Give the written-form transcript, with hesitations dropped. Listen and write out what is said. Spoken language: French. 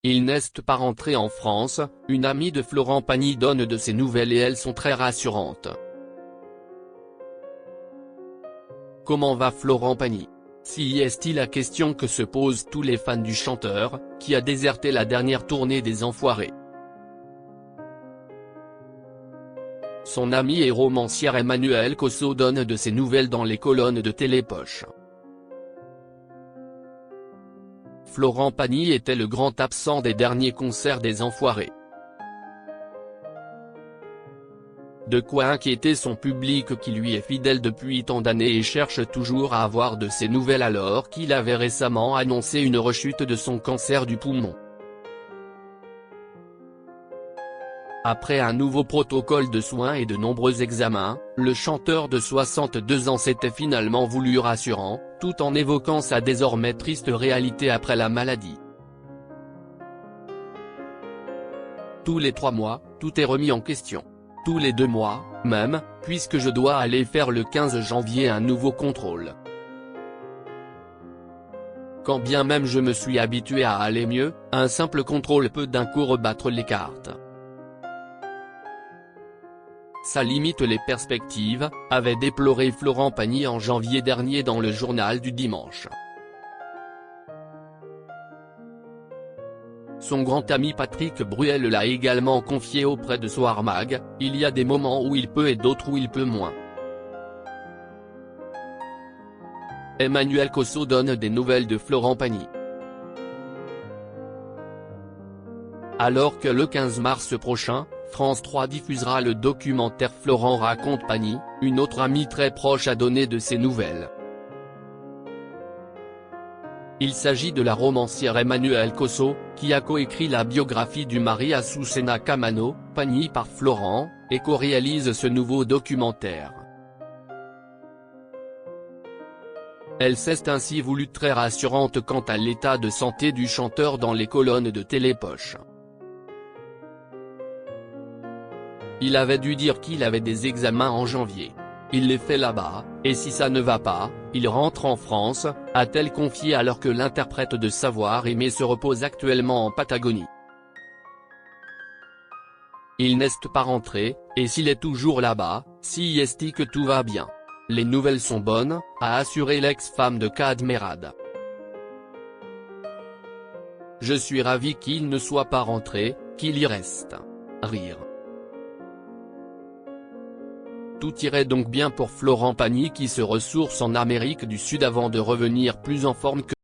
Il n'est pas rentré en France, une amie de Florent Pagny donne de ses nouvelles et elles sont très rassurantes. Comment va Florent Pagny? Si est-il la question que se posent tous les fans du chanteur, qui a déserté la dernière tournée des Enfoirés. Son amie et romancière Emmanuelle Cosso donne de ses nouvelles dans les colonnes de Télépoche. Florent Pagny était le grand absent des derniers concerts des Enfoirés. De quoi inquiéter son public qui lui est fidèle depuis tant d'années et cherche toujours à avoir de ses nouvelles alors qu'il avait récemment annoncé une rechute de son cancer du poumon. Après un nouveau protocole de soins et de nombreux examens, le chanteur de 62 ans s'était finalement voulu rassurant, tout en évoquant sa désormais triste réalité après la maladie. Tous les 3 mois, tout est remis en question. Tous les 2 mois, même, puisque je dois aller faire le 15 janvier un nouveau contrôle. Quand bien même je me suis habitué à aller mieux, un simple contrôle peut d'un coup rebattre les cartes. Ça limite les perspectives, avait déploré Florent Pagny en janvier dernier dans le journal du dimanche. Son grand ami Patrick Bruel l'a également confié auprès de Soir Mag, il y a des moments où il peut et d'autres où il peut moins. Emmanuelle Cosso donne des nouvelles de Florent Pagny. Alors que le 15 mars prochain, France 3 diffusera le documentaire Florent raconte Pagny, une autre amie très proche a donné de ses nouvelles. Il s'agit de la romancière Emmanuelle Cosso, qui a coécrit la biographie du mari Azucena Kamano, Pagny par Florent, et co-réalise ce nouveau documentaire. Elle s'est ainsi voulue très rassurante quant à l'état de santé du chanteur dans les colonnes de Télépoche. Il avait dû dire qu'il avait des examens en janvier. Il les fait là-bas, et si ça ne va pas, il rentre en France, a-t-elle confié alors que l'interprète de Savoir Aimer se repose actuellement en Patagonie. Il n'est pas rentré, et s'il est toujours là-bas, si est-il que tout va bien. Les nouvelles sont bonnes, a assuré l'ex-femme de Kad Merad. Je suis ravi qu'il ne soit pas rentré, qu'il y reste. Rire. Tout irait donc bien pour Florent Pagny qui se ressource en Amérique du Sud avant de revenir plus en forme que